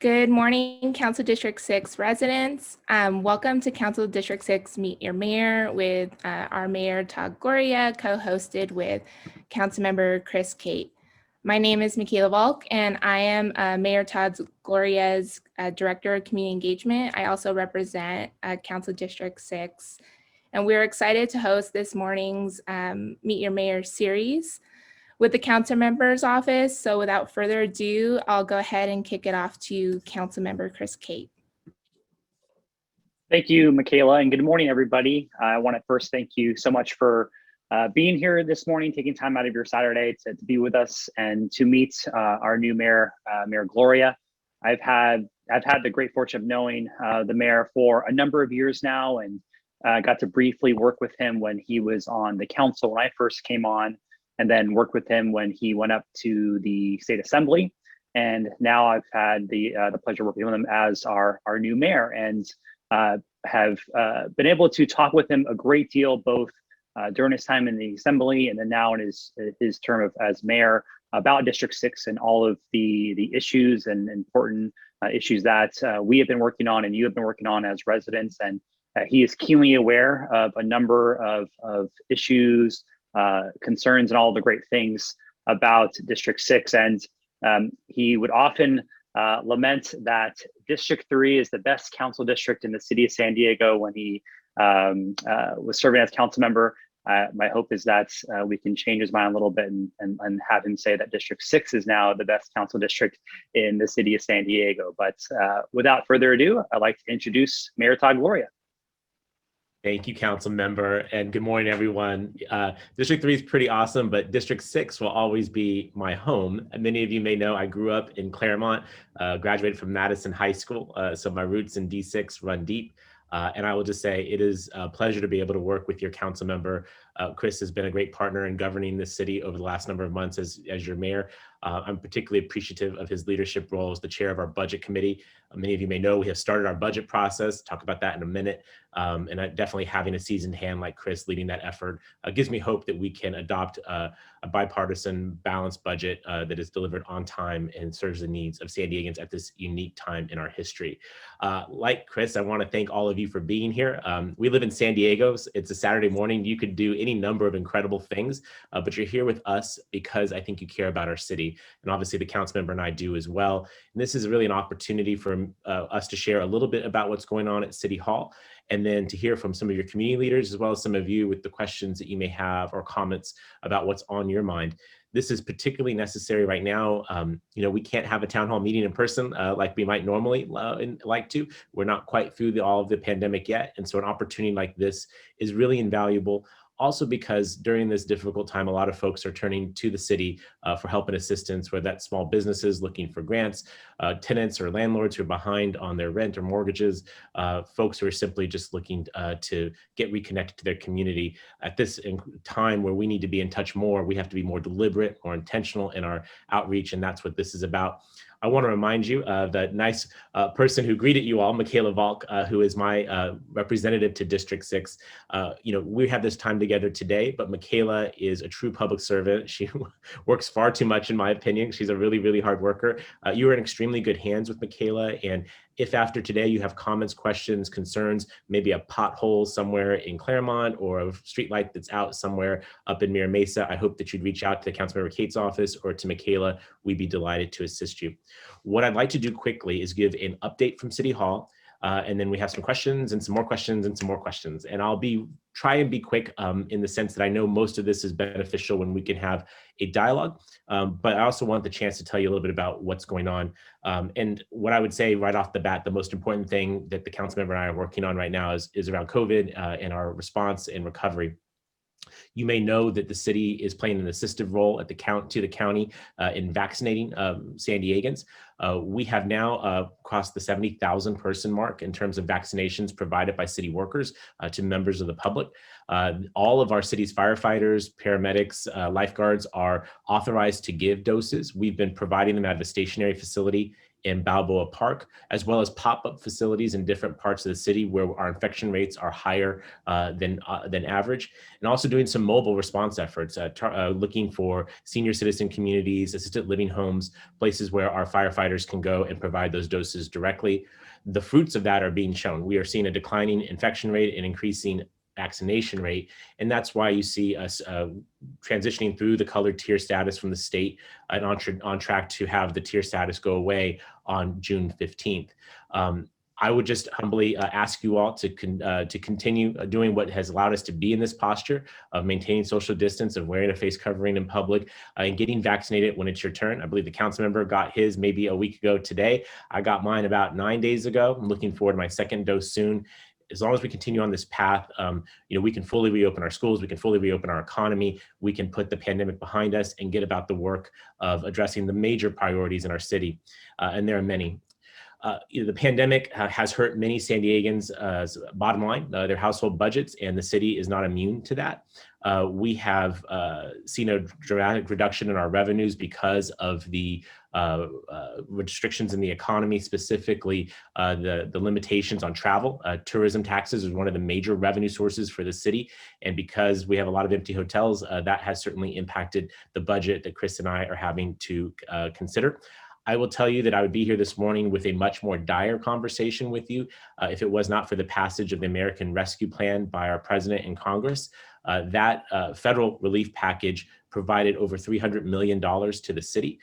Good morning, Council District 6 residents. Welcome to Council District 6 Meet Your Mayor with our Mayor Todd Gloria, co-hosted with Councilmember Chris Cate. My name is Michaela Volk, and I am Mayor Todd Gloria's Director of Community Engagement. I also represent Council District 6, and we're excited to host this morning's Meet Your Mayor series with the council member's office. So without further ado, I'll go ahead and kick it off to Councilmember Chris Cate. Thank you, Michaela, and good morning, everybody. I want to first thank you so much for being here this morning, taking time out of your Saturday to be with us and to meet our new mayor, Mayor Gloria. I've had the great fortune of knowing the mayor for a number of years now, and got to briefly work with him when he was on the council when I first came on, and then worked with him when he went up to the state assembly. And now I've had the pleasure of working with him as our new mayor, and have been able to talk with him a great deal, both during his time in the assembly and then now in his term as mayor, about District 6 and all of the issues and important issues that we have been working on and you have been working on as residents. And he is keenly aware of a number of issues, concerns, and all the great things about District 6. And he would often lament that District 3 is the best council district in the city of San Diego when he was serving as council member. My hope is that we can change his mind a little bit and have him say that District 6 is now the best council district in the city of San Diego. But without further ado, I'd like to introduce Mayor Todd Gloria. Thank you, Council Member, and good morning, everyone. District 3 is pretty awesome, but District 6 will always be my home. And many of you may know I grew up in Claremont, graduated from Madison High School, so my roots in D6 run deep. And I will just say it is a pleasure to be able to work with your council member. Chris has been a great partner in governing this city over the last number of months as your mayor. I'm particularly appreciative of his leadership role as the chair of our budget committee. Many of you may know we have started our budget process, talk about that in a minute. And definitely having a seasoned hand like Chris leading that effort gives me hope that we can adopt a bipartisan balanced budget that is delivered on time and serves the needs of San Diegans at this unique time in our history. Like Chris, I want to thank all of you for being here. We live in San Diego. It's a Saturday morning. You could do any number of incredible things, but you're here with us because I think you care about our city. And obviously the council member and I do as well. And this is really an opportunity for us to share a little bit about what's going on at City Hall, and then to hear from some of your community leaders, as well as some of you with the questions that you may have or comments about what's on your mind. This is particularly necessary right now. We can't have a town hall meeting in person like we might normally like to. We're not quite through all of the pandemic yet. And so an opportunity like this is really invaluable. Also because during this difficult time, a lot of folks are turning to the city for help and assistance, whether that's small businesses looking for grants, tenants or landlords who are behind on their rent or mortgages, folks who are simply just looking to get reconnected to their community. At this time where we need to be in touch more, we have to be more deliberate, more intentional in our outreach, and that's what this is about. I want to remind you of the nice person who greeted you all, Michaela Volk, who is my representative to District 6. We have this time together today, but Michaela is a true public servant. She works far too much, in my opinion. She's a really, really hard worker. You are in extremely good hands with Michaela, and if after today you have comments, questions, concerns, maybe a pothole somewhere in Claremont or a streetlight that's out somewhere up in Mesa, I hope that you'd reach out to Councilmember Cate's office or to Michaela. We'd be delighted to assist you. What I'd like to do quickly is give an update from City Hall, and then we have some questions and some more questions and some more questions. And I'll try and be quick in the sense that I know most of this is beneficial when we can have a dialogue, but I also want the chance to tell you a little bit about what's going on. And what I would say right off the bat, the most important thing that the council member and I are working on right now is around COVID and our response and recovery. You may know that the city is playing an assistive role at the county in vaccinating San Diegans. We have now crossed the 70,000 person mark in terms of vaccinations provided by city workers to members of the public. All of our city's firefighters, paramedics, lifeguards are authorized to give doses. We've been providing them out of a stationary facility in Balboa Park, as well as pop-up facilities in different parts of the city where our infection rates are higher than average, and also doing some mobile response efforts, looking for senior citizen communities, assisted living homes, places where our firefighters can go and provide those doses directly. The fruits of that are being shown. We are seeing a declining infection rate and increasing vaccination rate. And that's why you see us transitioning through the colored tier status from the state and on track to have the tier status go away on June 15th. I would just humbly ask you all to continue doing what has allowed us to be in this posture of maintaining social distance, of wearing a face covering in public, and getting vaccinated when it's your turn. I believe the council member got his maybe a week ago today. I got mine about 9 days ago. I'm looking forward to my second dose soon. As long as we continue on this path, we can fully reopen our schools, we can fully reopen our economy, we can put the pandemic behind us and get about the work of addressing the major priorities in our city, and there are many. The pandemic has hurt many San Diegans' bottom line, their household budgets, and the city is not immune to that. We have seen a dramatic reduction in our revenues because of the restrictions in the economy, specifically the limitations on travel. Tourism taxes is one of the major revenue sources for the city. And because we have a lot of empty hotels, that has certainly impacted the budget that Chris and I are having to consider. I will tell you that I would be here this morning with a much more dire conversation with you if it was not for the passage of the American Rescue Plan by our president and Congress. That federal relief package provided over $300 million to the city.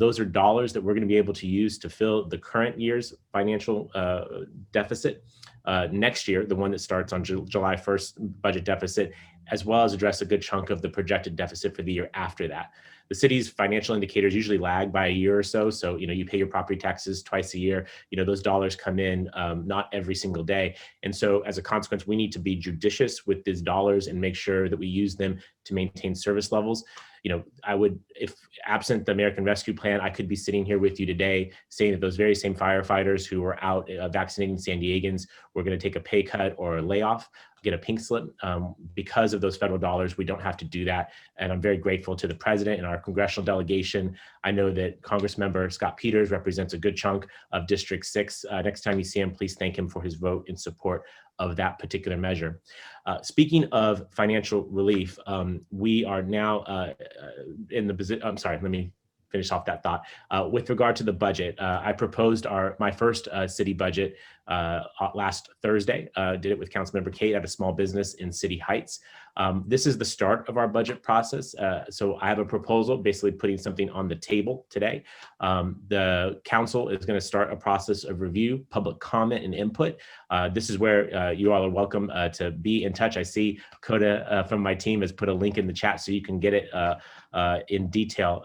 Those are dollars that we're going to be able to use to fill the current year's financial deficit. Next year, the one that starts on July 1st budget deficit, as well as address a good chunk of the projected deficit for the year after that. The city's financial indicators usually lag by a year or so. So, you pay your property taxes twice a year. Those dollars come in not every single day. And so as a consequence, we need to be judicious with these dollars and make sure that we use them to maintain service levels. I would, if absent the American Rescue Plan, I could be sitting here with you today saying that those very same firefighters who were out vaccinating San Diegans were going to take a pay cut or a layoff, get a pink slip. Because of those federal dollars, we don't have to do that. And I'm very grateful to the president and our congressional delegation. I know that Congressmember Scott Peters represents a good chunk of District 6. Next time you see him, please thank him for his vote in support of that particular measure. Speaking of financial relief, we are now in the position, I'm sorry, let me finish off that thought. With regard to the budget, I proposed my first city budget last Thursday. Did it with Councilmember Cate at a small business in City Heights. This is the start of our budget process. So I have a proposal basically putting something on the table today. The council is going to start a process of review, public comment, and input. This is where you all are welcome to be in touch. I see Coda from my team has put a link in the chat so you can get it in detail.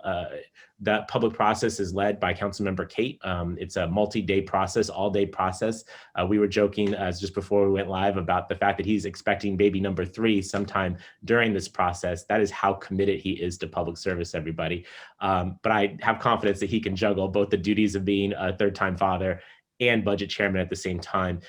That public process is led by Councilmember Cate. It's a multi-day process, all-day process. We were joking just before we went live about the fact that he's expecting baby number 3 sometime during this process. That is how committed he is to public service, everybody. But I have confidence that he can juggle both the duties of being a third-time father and budget chairman at the same time.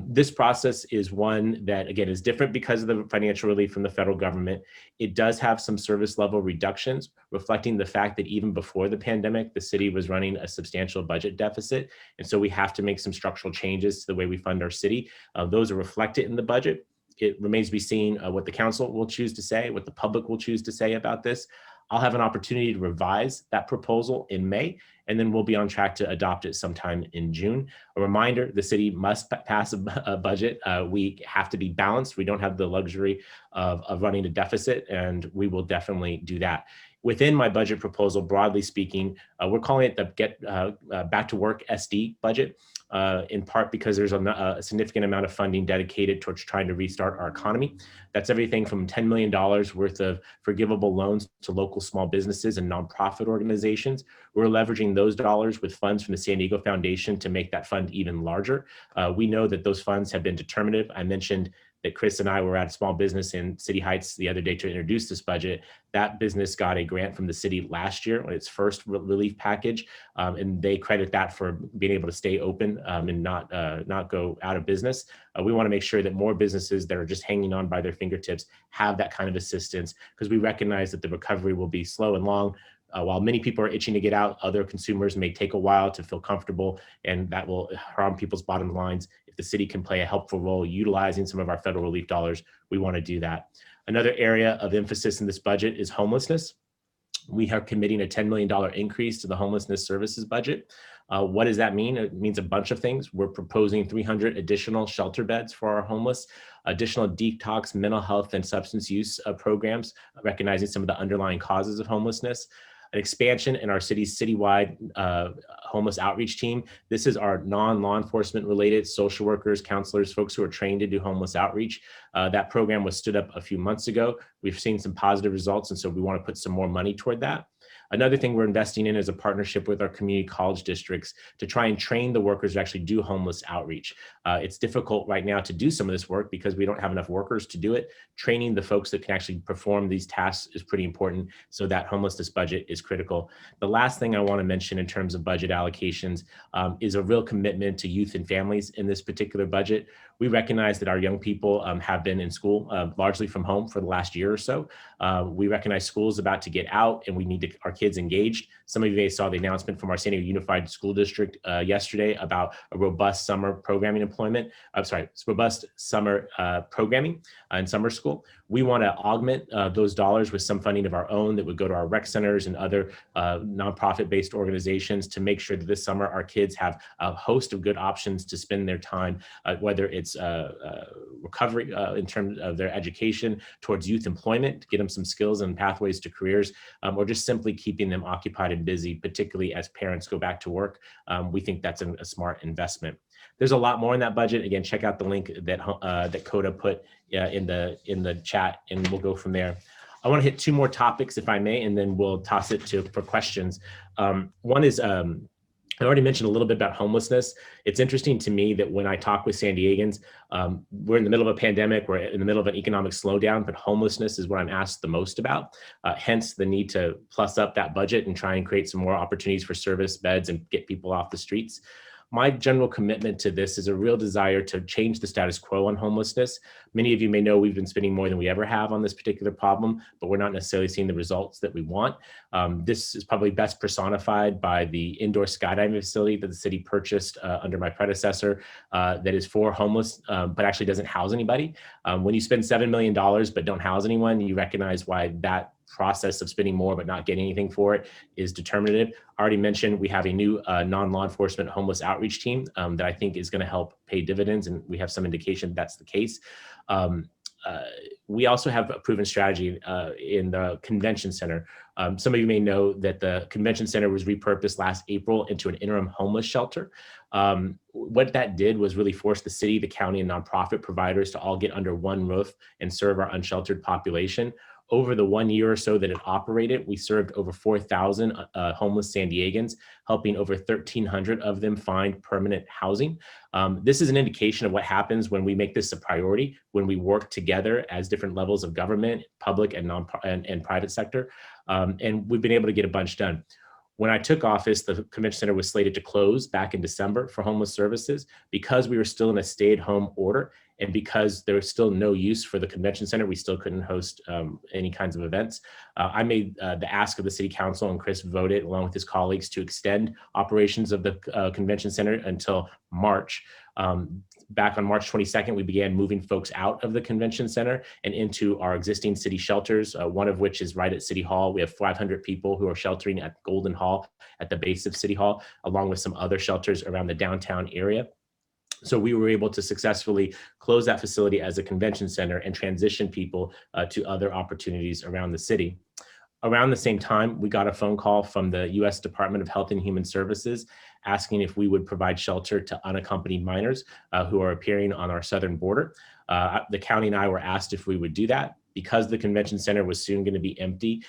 This process is one that, again, is different because of the financial relief from the federal government. It does have some service level reductions, reflecting the fact that even before the pandemic, the city was running a substantial budget deficit. And so we have to make some structural changes to the way we fund our city. Those are reflected in the budget. It remains to be seen what the council will choose to say, what the public will choose to say about this. I'll have an opportunity to revise that proposal in May, and then we'll be on track to adopt it sometime in June. A reminder, the city must pass a budget. We have to be balanced. We don't have the luxury of running a deficit, and we will definitely do that. Within my budget proposal, broadly speaking, we're calling it the Get Back to Work SD budget. In part because there's a significant amount of funding dedicated towards trying to restart our economy. That's everything from $10 million worth of forgivable loans to local small businesses and nonprofit organizations. We're leveraging those dollars with funds from the San Diego Foundation to make that fund even larger. We know that those funds have been determinative. I mentioned that Chris and I were at a small business in City Heights the other day to introduce this budget. That business got a grant from the city last year on its first relief package, and they credit that for being able to stay open and not go out of business. We want to make sure that more businesses that are just hanging on by their fingertips have that kind of assistance, because we recognize that the recovery will be slow and long. While many people are itching to get out, other consumers may take a while to feel comfortable, and that will harm people's bottom lines. If the city can play a helpful role utilizing some of our federal relief dollars, we want to do that. Another area of emphasis in this budget is homelessness. We are committing a $10 million increase to the homelessness services budget. What does that mean? It means a bunch of things. We're proposing 300 additional shelter beds for our homeless, additional detox, mental health, and substance use programs, recognizing some of the underlying causes of homelessness, an expansion in our city's citywide homeless outreach team. This is our non-law enforcement related social workers, counselors, folks who are trained to do homeless outreach. That program was stood up a few months ago. We've seen some positive results, and so we want to put some more money toward that. Another thing we're investing in is a partnership with our community college districts to try and train the workers to actually do homeless outreach. It's difficult right now to do some of this work because we don't have enough workers to do it. Training the folks that can actually perform these tasks is pretty important, so that homelessness budget is critical. The last thing I want to mention in terms of budget allocations is a real commitment to youth and families in this particular budget. We recognize that our young people have been in school largely from home for the last year or so. We recognize school is about to get out and we need our kids engaged. Some of you may have saw the announcement from our San Diego Unified School District yesterday about a robust summer programming robust summer programming in summer school. We want to augment those dollars with some funding of our own that would go to our rec centers and other nonprofit-based organizations to make sure that this summer our kids have a host of good options to spend their time, whether it's recovery in terms of their education, towards youth employment to get them some skills and pathways to careers, or just simply keeping them occupied and busy, particularly as parents go back to work. We think that's a smart investment. There's a lot more in that budget. Again, check out the link that that Coda put in the chat, and we'll go from there. I want to hit two more topics, if I may, and then we'll toss it for questions. One is I already mentioned a little bit about homelessness. It's interesting to me that when I talk with San Diegans, we're in the middle of a pandemic, we're in the middle of an economic slowdown, but homelessness is what I'm asked the most about. Hence the need to plus up that budget and try and create some more opportunities for service beds and get people off the streets. My general commitment to this is a real desire to change the status quo on homelessness. Many of you may know we've been spending more than we ever have on this particular problem, but we're not necessarily seeing the results that we want. This is probably best personified by the indoor skydiving facility that the city purchased under my predecessor that is for homeless, but actually doesn't house anybody. When you spend $7 million but don't house anyone, you recognize why that process of spending more but not getting anything for it is determinative. I already mentioned we have a new non-law enforcement homeless outreach team that I think is going to help pay dividends, and we have some indication that's the case. We also have a proven strategy in the convention center. Some of you may know that the convention center was repurposed last April into an interim homeless shelter. What that did was really force the city, the county, and nonprofit providers to all get under one roof and serve our unsheltered population. Over the 1 year or so that it operated, we served over 4,000 homeless San Diegans, helping over 1,300 of them find permanent housing. This is an indication of what happens when we make this a priority, when we work together as different levels of government, public and private sector, and we've been able to get a bunch done. When I took office, the convention center was slated to close back in December for homeless services. Because we were still in a stay-at-home order, and because there was still no use for the convention center, we still couldn't host any kinds of events. I made the ask of the city council, and Chris voted along with his colleagues to extend operations of the convention center until March. Back on March 22nd, we began moving folks out of the convention center and into our existing city shelters, one of which is right at City Hall. We have 500 people who are sheltering at Golden Hall at the base of City Hall, along with some other shelters around the downtown area. So we were able to successfully close that facility as a convention center and transition people to other opportunities around the city. Around the same time, we got a phone call from the U.S. Department of Health and Human Services asking if we would provide shelter to unaccompanied minors who are appearing on our southern border. The county and I were asked if we would do that. Because the convention center was soon going to be empty,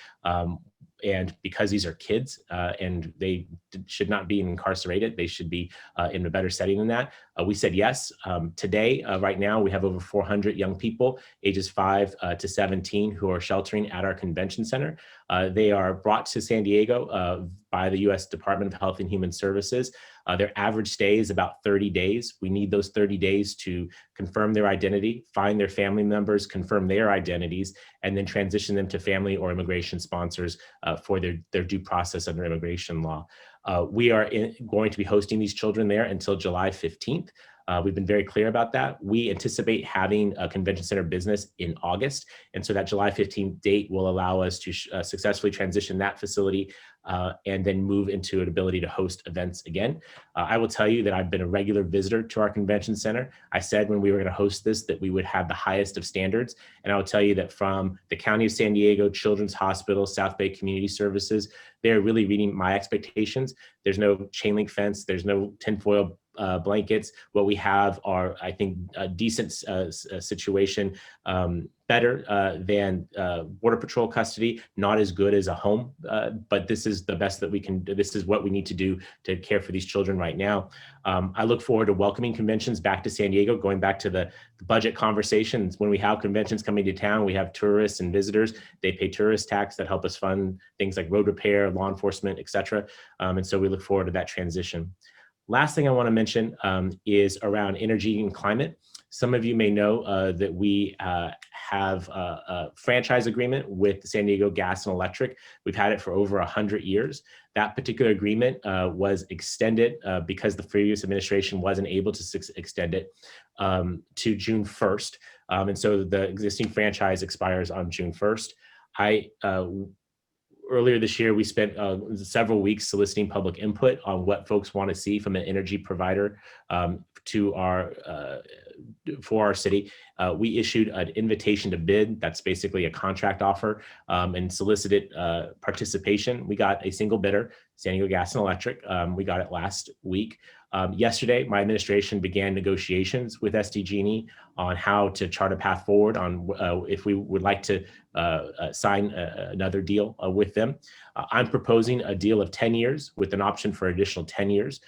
and because these are kids and they should not be incarcerated, they should be in a better setting than that. We said yes. Today, right now, we have over 400 young people, ages 5 to 17, who are sheltering at our convention center. They are brought to San Diego by the U.S. Department of Health and Human Services. Their average stay is about 30 days. We need those 30 days to confirm their identity, find their family members, confirm their identities, and then transition them to family or immigration sponsors for their due process under immigration law. We are going to be hosting these children there until July 15th. We've been very clear about that. We anticipate having a convention center business in August. And so that July 15th date will allow us to successfully transition that facility and then move into an ability to host events again. I will tell you that I've been a regular visitor to our convention center. I said when we were going to host this that we would have the highest of standards. And I will tell you that from the County of San Diego, Children's Hospital, South Bay Community Services, they're really meeting my expectations. There's no chain link fence. There's no tinfoil blankets. What we have are, I think, a decent situation, better than Border Patrol custody, not as good as a home, but this is the best that we can do. This is what we need to do to care for these children right now. I look forward to welcoming conventions back to San Diego, going back to the budget conversations. When we have conventions coming to town, we have tourists and visitors. They pay tourist tax that help us fund things like road repair, law enforcement, et cetera. And so we look forward to that transition. Last thing I want to mention is around energy and climate. Some of you may know that we have a franchise agreement with the San Diego Gas and Electric. We've had it for over 100 years. That particular agreement was extended because the previous administration wasn't able to extend it to June 1st. And so the existing franchise expires on June 1st. Earlier this year, we spent several weeks soliciting public input on what folks want to see from an energy provider for our city. We issued an invitation to bid. That's basically a contract offer, and solicited participation. We got a single bidder, San Diego Gas and Electric. We got it last week. Yesterday, my administration began negotiations with SDG&E on how to chart a path forward on if we would like to sign another deal with them. I'm proposing a deal of 10 years with an option for additional 10 years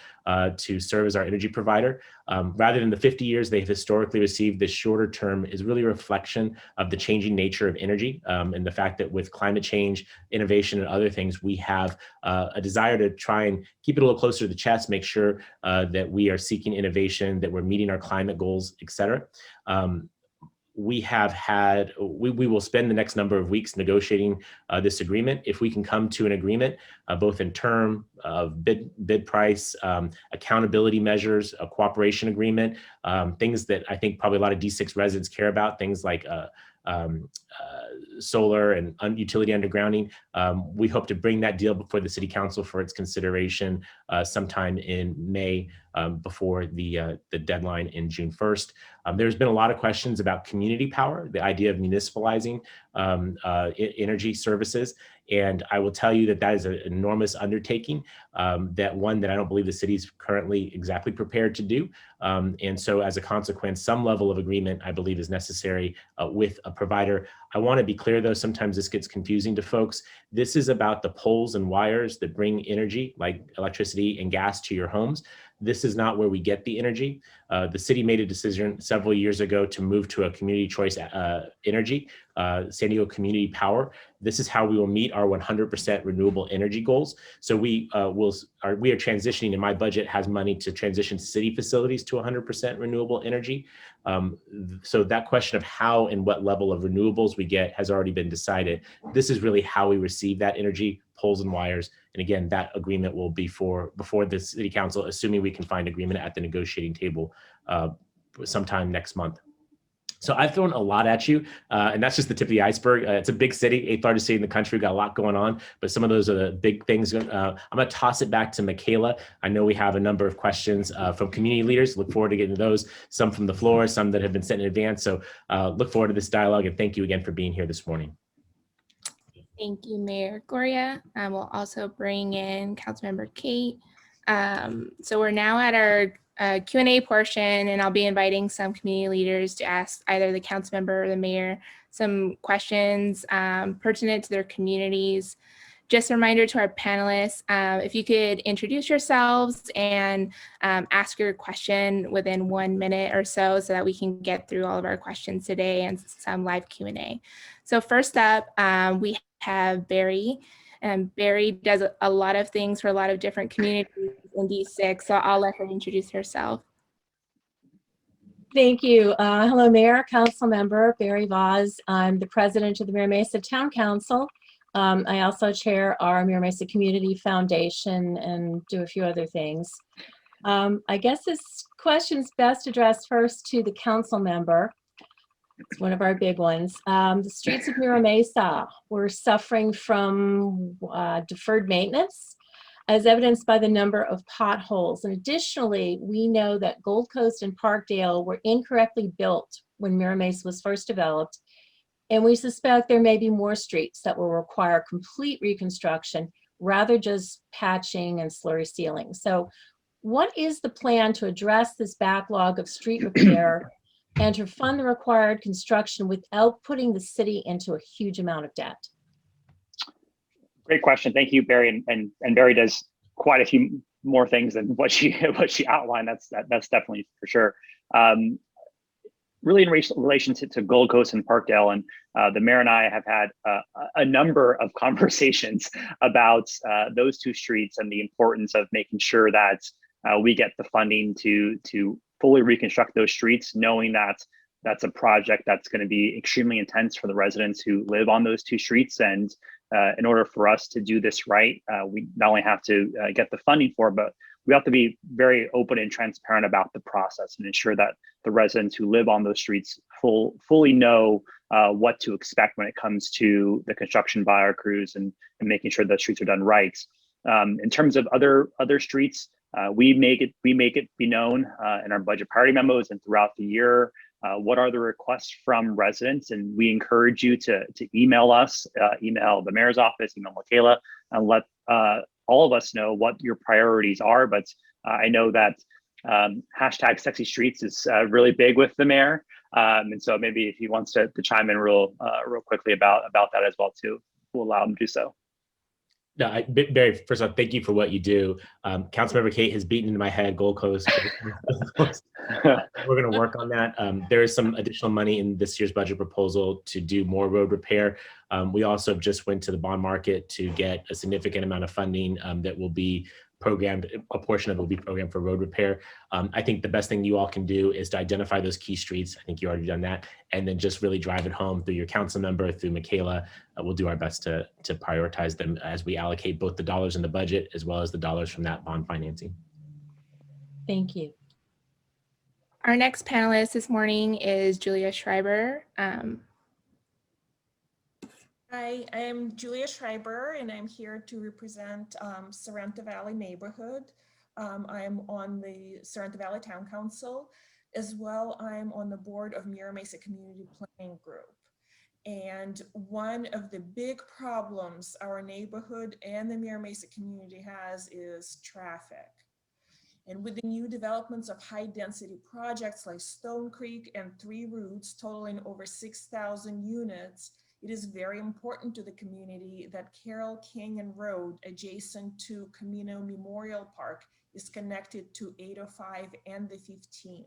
to serve as our energy provider. Rather than the 50 years they've historically received, this shorter term is really a reflection of the changing nature of energy and the fact that with climate change, innovation, and other things, we have a desire to try and keep it a little closer to the chest, make sure that we are seeking innovation, that we're meeting our climate goals, et cetera. We will spend the next number of weeks negotiating this agreement. If we can come to an agreement, both in term of bid price, accountability measures, a cooperation agreement, things that I think probably a lot of D6 residents care about, things like solar and utility undergrounding. We hope to bring that deal before the City Council for its consideration sometime in May before the deadline in June 1st. There's been a lot of questions about community power, the idea of municipalizing energy services. And I will tell you that that is an enormous undertaking, that I don't believe the city is currently exactly prepared to do. And so as a consequence, some level of agreement, I believe, is necessary with a provider. I want to be clear, though, sometimes this gets confusing to folks. This is about the poles and wires that bring energy, like electricity and gas, to your homes. This is not where we get the energy. The city made a decision several years ago to move to a community choice energy, San Diego Community Power. This is how we will meet our 100% renewable energy goals. So we are transitioning, and my budget has money to transition city facilities to 100% renewable energy. So that question of how and what level of renewables we get has already been decided. This is really how we receive that energy, poles and wires. And again, that agreement will be before the City Council, assuming we can find agreement at the negotiating table sometime next month. So I've thrown a lot at you, and that's just the tip of the iceberg. It's a big city, 8th largest city in the country, got a lot going on, but some of those are the big things. I'm gonna toss it back to Michaela. I know we have a number of questions from community leaders. Look forward to getting to those, some from the floor, some that have been sent in advance. So look forward to this dialogue, and thank you again for being here this morning. Thank you, Mayor Gloria. We'll also bring in Councilmember Cate. So we're now at our Q&A portion, and I'll be inviting some community leaders to ask either the council member or the mayor some questions pertinent to their communities. Just a reminder to our panelists, if you could introduce yourselves and ask your question within 1 minute or so that we can get through all of our questions today and some live Q&A. So first up, we have Barry. And Barry does a lot of things for a lot of different communities in D6, so I'll let her introduce herself. Thank you. Hello, Mayor, Council Member Barry Vaz. I'm the president of the Mira Mesa Town Council. I also chair our Mira Mesa Community Foundation and do a few other things. I guess this question's best addressed first to the council member. It's one of our big ones. The streets of Mira Mesa were suffering from deferred maintenance, as evidenced by the number of potholes. And additionally, we know that Gold Coast and Parkdale were incorrectly built when Mira Mesa was first developed. And we suspect there may be more streets that will require complete reconstruction rather just patching and slurry sealing. So what is the plan to address this backlog of street repair and to fund the required construction without putting the city into a huge amount of debt? Great question. Thank you, Barry. And Barry does quite a few more things than what she outlined. That's definitely for sure. Really in relation to Gold Coast and Parkdale, and the mayor and I have had a number of conversations about those two streets and the importance of making sure that we get the funding to fully reconstruct those streets, knowing that that's a project that's going to be extremely intense for the residents who live on those two streets. And in order for us to do this right, we not only have to get the funding for it, but we have to be very open and transparent about the process and ensure that the residents who live on those streets fully know what to expect when it comes to the construction by our crews and making sure that streets are done right. In terms of other streets, we make it be known in our budget priority memos and throughout the year what are the requests from residents, and we encourage you to email us, email the mayor's office, email Michaela, and let all of us know what your priorities are. But I know that hashtag sexy streets is really big with the mayor, and so maybe if he wants to chime in real quickly about that as well too, we'll allow him to do so. No, Barry, first off, thank you for what you do. Councilmember Cate has beaten into my head Gold Coast. We're going to work on that. There is some additional money in this year's budget proposal to do more road repair. We also just went to the bond market to get a significant amount of funding that will be programmed. A portion of it will be programmed for road repair. I think the best thing you all can do is to identify those key streets. I think you already done that, and then just really drive it home through your council member, through Michaela. We'll do our best to prioritize them as we allocate both the dollars in the budget as well as the dollars from that bond financing. Thank you. Our next panelist this morning is Julia Schreiber. Hi, I am Julia Schreiber, and I'm here to represent Sorrento Valley neighborhood. I am on the Sorrento Valley Town Council. As well, I'm on the board of Mira Mesa Community Planning Group. And one of the big problems our neighborhood and the Mira Mesa community has is traffic. And with the new developments of high density projects like Stone Creek and 3 routes totaling over 6,000 units, it is very important to the community that Carroll Canyon Road, adjacent to Camino Memorial Park, is connected to 805 and the 15.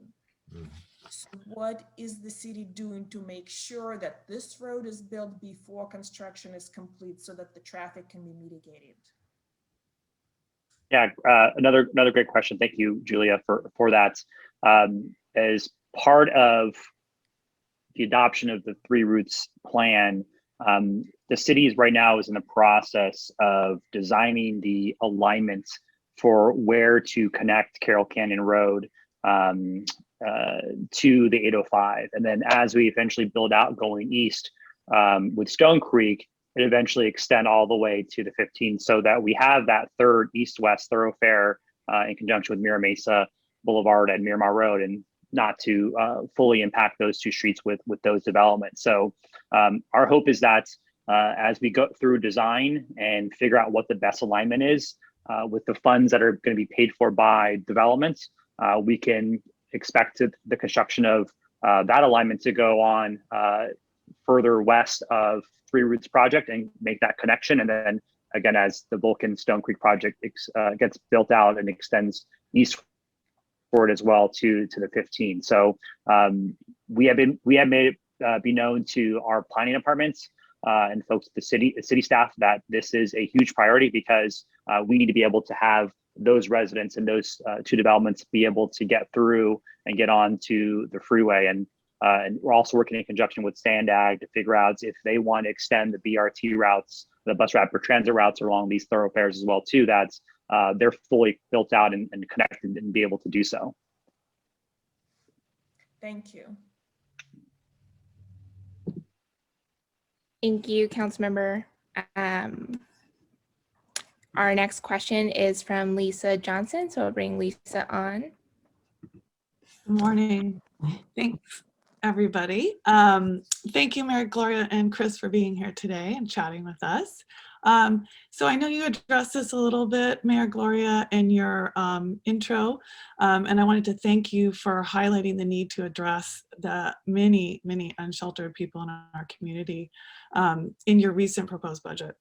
So what is the city doing to make sure that this road is built before construction is complete so that the traffic can be mitigated? Yeah, another great question. Thank you, Julia, for that. As part of the adoption of the 3 routes plan, the city right now is in the process of designing the alignment for where to connect Carroll Canyon Road to the 805. And then as we eventually build out going east with Stone Creek, it eventually extend all the way to the 15 so that we have that third east-west thoroughfare in conjunction with Mira Mesa Boulevard and Miramar Road, and not to fully impact those 2 streets with those developments. So our hope is that as we go through design and figure out what the best alignment is with the funds that are going to be paid for by developments, we can expect the construction of that alignment to go on further west of 3 routes project and make that connection. And then again, as the Vulcan Stone Creek project gets built out and extends eastward as well to the 15. So we have made it be known to our planning departments and folks at the city staff that this is a huge priority, because we need to be able to have those residents and those two developments be able to get through and get on to the freeway. And we're also working in conjunction with SANDAG to figure out if they want to extend the BRT routes, the bus rapid transit routes along these thoroughfares as well too, that's they're fully built out and connected and be able to do so. Thank you. Thank you, Councilmember. Our next question is from Lisa Johnson, so I'll bring Lisa on. Good morning. Thanks, everybody. Thank you, Mayor Gloria and Chris, for being here today and chatting with us. So I know you addressed this a little bit, Mayor Gloria, in your intro, and I wanted to thank you for highlighting the need to address the many, many unsheltered people in our community in your recent proposed budget.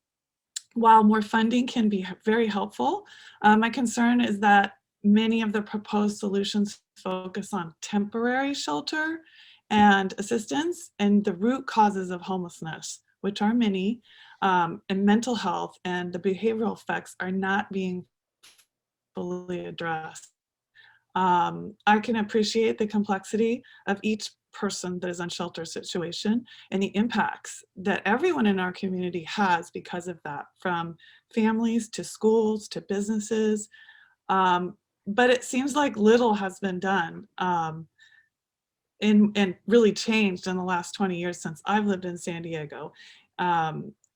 While more funding can be very helpful, my concern is that many of the proposed solutions focus on temporary shelter and assistance and the root causes of homelessness, which are many, and mental health and the behavioral effects are not being fully addressed. I can appreciate the complexity of each person that is on shelter situation and the impacts that everyone in our community has because of that, from families to schools to businesses. But it seems like little has been done and really changed in the last 20 years since I've lived in San Diego.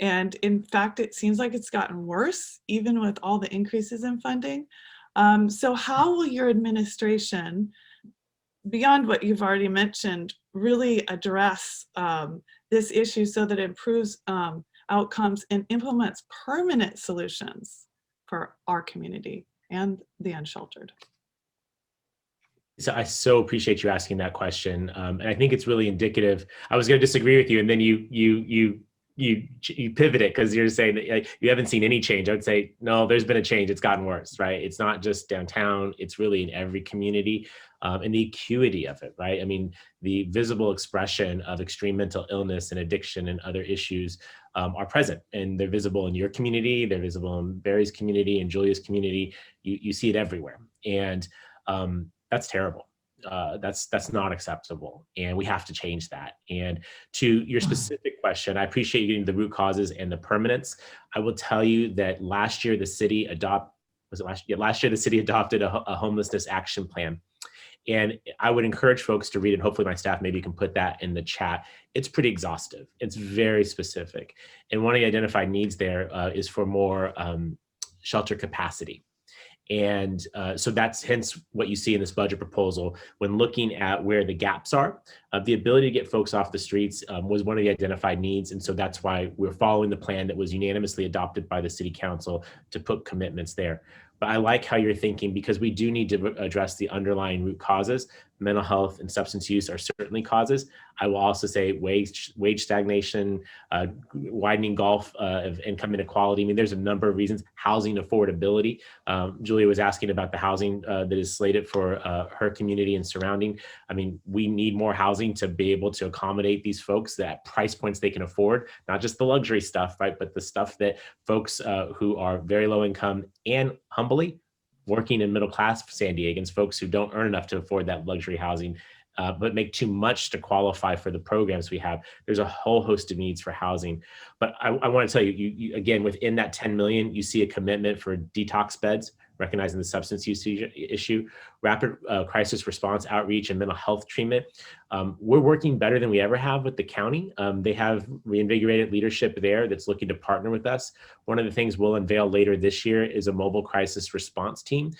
And in fact, it seems like it's gotten worse, even with all the increases in funding. So how will your administration, beyond what you've already mentioned, really address this issue so that it improves outcomes and implements permanent solutions for our community and the unsheltered? So I so appreciate you asking that question, and I think it's really indicative. I was going to disagree with you, and then you pivot it because you're saying that you haven't seen any change. I would say no, there's been a change. It's gotten worse, right? It's not just downtown. It's really in every community, and the acuity of it, right? I mean, the visible expression of extreme mental illness and addiction and other issues are present, and they're visible in your community. They're visible in Barry's community and Julia's community. You see it everywhere, and that's terrible. That's not acceptable, and we have to change that. And to your specific question, I appreciate you getting the root causes and the permanence. I will tell you that last year the city adopted a homelessness action plan. And I would encourage folks to read it. Hopefully my staff maybe can put that in the chat. It's pretty exhaustive. It's very specific. And one of the identified needs there is for more shelter capacity. And so that's hence what you see in this budget proposal when looking at where the gaps are. The ability to get folks off the streets was one of the identified needs. And so that's why we're following the plan that was unanimously adopted by the city council to put commitments there. But I like how you're thinking, because we do need to address the underlying root causes. Mental health and substance use are certainly causes. I will also say wage stagnation, widening gulf of income inequality. I mean, there's a number of reasons. Housing affordability. Julia was asking about the housing that is slated for her community and surrounding. I mean, we need more housing to be able to accommodate these folks at price points they can afford, not just the luxury stuff, right? But the stuff that folks who are very low income and humbly working in middle class San Diegans, folks who don't earn enough to afford that luxury housing, but make too much to qualify for the programs we have. There's a whole host of needs for housing. But I want to tell you, you again, within that 10 million, you see a commitment for detox beds, recognizing the substance use issue, rapid crisis response outreach and mental health treatment. We're working better than we ever have with the county. They have reinvigorated leadership there that's looking to partner with us. One of the things we'll unveil later this year is a mobile crisis response team,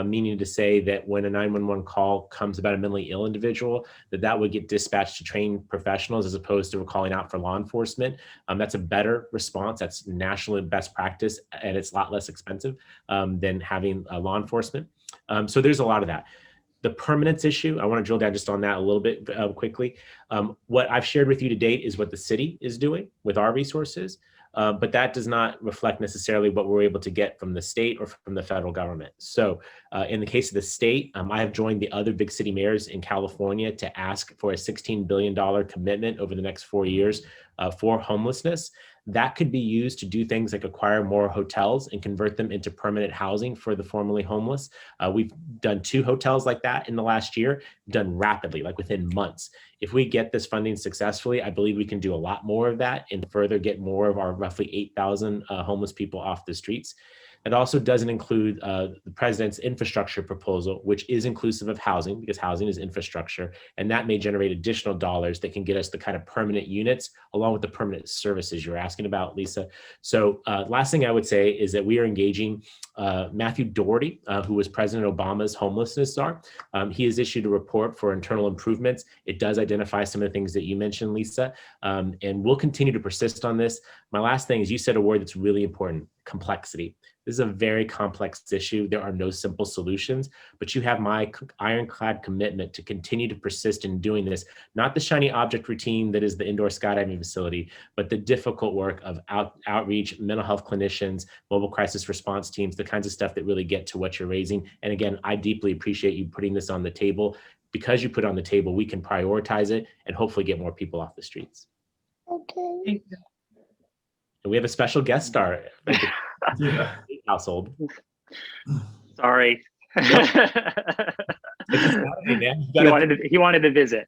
meaning to say that when a 911 call comes about a mentally ill individual, that would get dispatched to trained professionals as opposed to calling out for law enforcement. That's a better response. That's nationally best practice, and it's a lot less expensive than having law enforcement. So there's a lot of that. The permanence issue, I want to drill down just on that a little bit quickly. What I've shared with you to date is what the city is doing with our resources. but that does not reflect necessarily what we're able to get from the state or from the federal government. So in the case of the state, I have joined the other big city mayors in California to ask for a $16 billion commitment over the next 4 years for homelessness. That could be used to do things like acquire more hotels and convert them into permanent housing for the formerly homeless. We've done 2 hotels like that in the last year, done rapidly, like within months. If we get this funding successfully, I believe we can do a lot more of that and further get more of our roughly 8,000 homeless people off the streets. It also doesn't include the president's infrastructure proposal, which is inclusive of housing because housing is infrastructure. And that may generate additional dollars that can get us the kind of permanent units along with the permanent services you're asking about, Lisa. So last thing I would say is that we are engaging Matthew Doherty, who was President Obama's homelessness czar. He has issued a report for internal improvements. It does identify some of the things that you mentioned, Lisa, and we'll continue to persist on this. My last thing is you said a word that's really important, complexity. This is a very complex issue. There are no simple solutions, but you have my ironclad commitment to continue to persist in doing this, not the shiny object routine that is the indoor skydiving facility, but the difficult work of outreach, mental health clinicians, mobile crisis response teams, the kinds of stuff that really get to what you're raising. And again, I deeply appreciate you putting this on the table. Because you put it on the table, we can prioritize it and hopefully get more people off the streets. Okay. Thank you. And we have a special guest star. Yeah. Household. Sorry. He wanted to visit.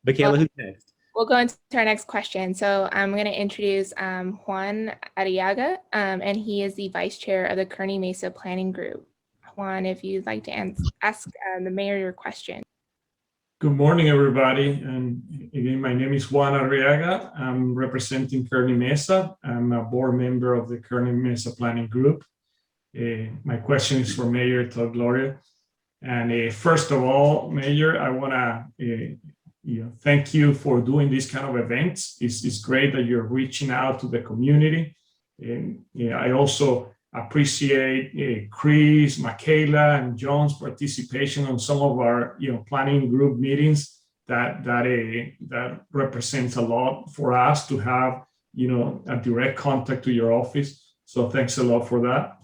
Michaela, who's next? We'll go into our next question. So I'm going to introduce Juan Arriaga, and he is the vice chair of the Kearney Mesa Planning Group. Juan, if you'd like to ask the mayor your question. Good morning, everybody. And again, my name is Juan Arriaga. I'm representing Kearney Mesa. I'm a board member of the Kearney Mesa Planning Group. My question is for Mayor Todd Gloria. And first of all, Mayor, I want to thank you for doing these kind of events. It's great that you're reaching out to the community. And I also appreciate Chris, Michaela, and John's participation on some of our planning group meetings. That represents a lot for us to have a direct contact to your office. So thanks a lot for that.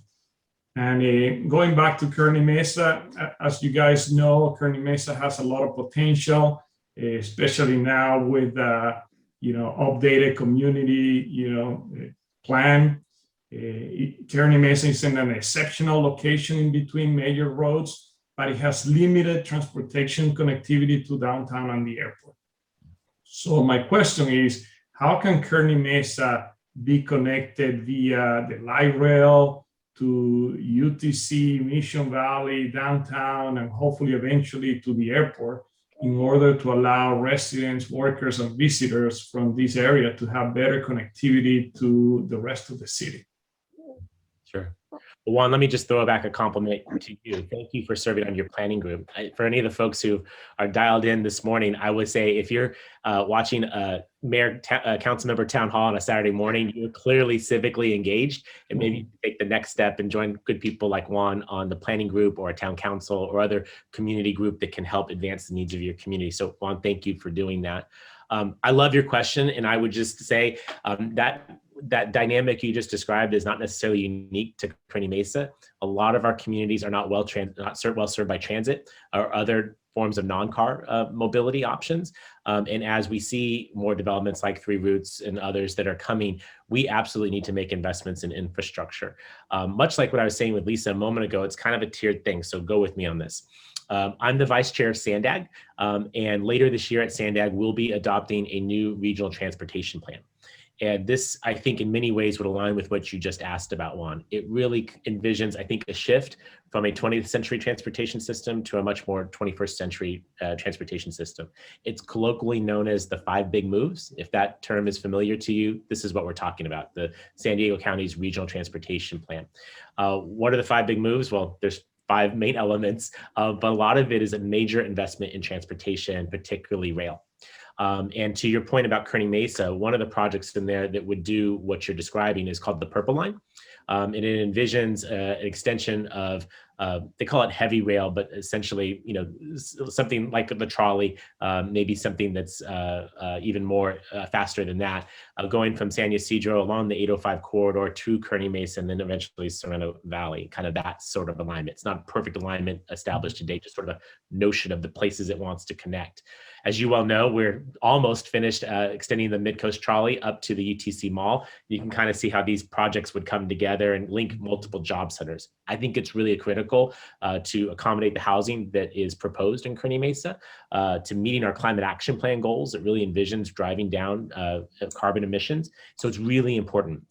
And going back to Kearney Mesa, as you guys know, Kearney Mesa has a lot of potential, especially now with updated community plan. Kearney Mesa is in an exceptional location in between major roads, but it has limited transportation connectivity to downtown and the airport. So my question is, how can Kearney Mesa be connected via the light rail to UTC, Mission Valley, downtown, and hopefully eventually to the airport in order to allow residents, workers, and visitors from this area to have better connectivity to the rest of the city? Sure. Well, Juan, let me just throw back a compliment to you. Thank you for serving on your planning group. For any of the folks who are dialed in this morning, I would say if you're watching a council member town hall on a Saturday morning, you're clearly civically engaged, and maybe you can take the next step and join good people like Juan on the planning group or a town council or other community group that can help advance the needs of your community. So Juan, thank you for doing that. I love your question, and I would just say that dynamic you just described is not necessarily unique to Kearney Mesa. A lot of our communities are not well served by transit or other forms of non-car mobility options. And as we see more developments like Three Roots and others that are coming, we absolutely need to make investments in infrastructure. Much like what I was saying with Lisa a moment ago, it's kind of a tiered thing, so go with me on this. I'm the vice chair of SANDAG, and later this year at SANDAG, we'll be adopting a new regional transportation plan. And this, I think, in many ways would align with what you just asked about, Juan. It really envisions, I think, a shift from a 20th century transportation system to a much more 21st century transportation system. It's colloquially known as the 5 big moves. If that term is familiar to you, this is what we're talking about, the San Diego County's regional transportation plan. What are the 5 big moves? Well, there's 5 main elements, but a lot of it is a major investment in transportation, particularly rail. And to your point about Kearney Mesa, one of the projects in there that would do what you're describing is called the Purple Line. And it envisions an extension of they call it heavy rail, but essentially, something like the trolley, maybe something that's even more faster than that, going from San Ysidro along the 805 corridor to Kearney Mesa, and then eventually Sorrento Valley, kind of that sort of alignment. It's not a perfect alignment established today, just sort of a notion of the places it wants to connect. As you well know, we're almost finished extending the Midcoast trolley up to the UTC Mall. You can kind of see how these projects would come together and link multiple job centers. I think it's really critical to accommodate the housing that is proposed in Kearney Mesa, to meeting our climate action plan goals. It really envisions driving down carbon emissions. So it's really important.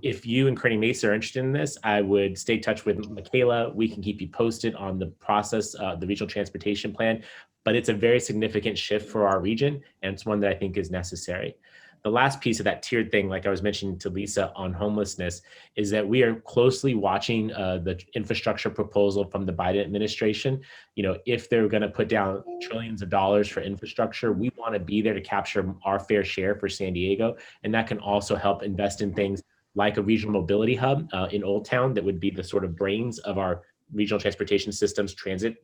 If you in Kearney Mesa are interested in this, I would stay in touch with Michaela. We can keep you posted on the process, the regional transportation plan, but it's a very significant shift for our region, and it's one that I think is necessary. The last piece of that tiered thing, like I was mentioning to Lisa on homelessness, is that we are closely watching the infrastructure proposal from the Biden administration. If they're going to put down trillions of dollars for infrastructure, we want to be there to capture our fair share for San Diego. And that can also help invest in things like a regional mobility hub in Old Town that would be the sort of brains of our regional transportation systems, transit,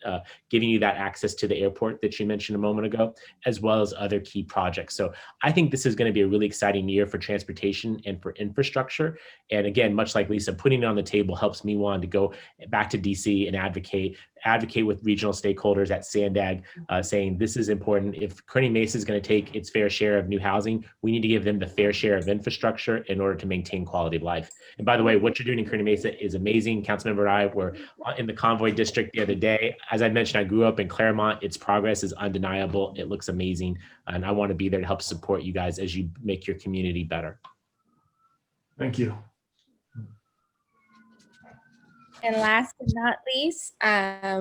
giving you that access to the airport that you mentioned a moment ago, as well as other key projects. So I think this is going to be a really exciting year for transportation and for infrastructure. And again, much like Lisa, putting it on the table helps me want to go back to DC and advocate with regional stakeholders at Sandag, saying this is important. If Kearney Mesa is going to take its fair share of new housing, we need to give them the fair share of infrastructure in order to maintain quality of life. And by the way, what you're doing in Kearney Mesa is amazing. Councilmember and I were in the Convoy District the other day. As I mentioned, I grew up in Claremont. Its progress is undeniable. It looks amazing. And I want to be there to help support you guys as you make your community better. Thank you. And last but not least,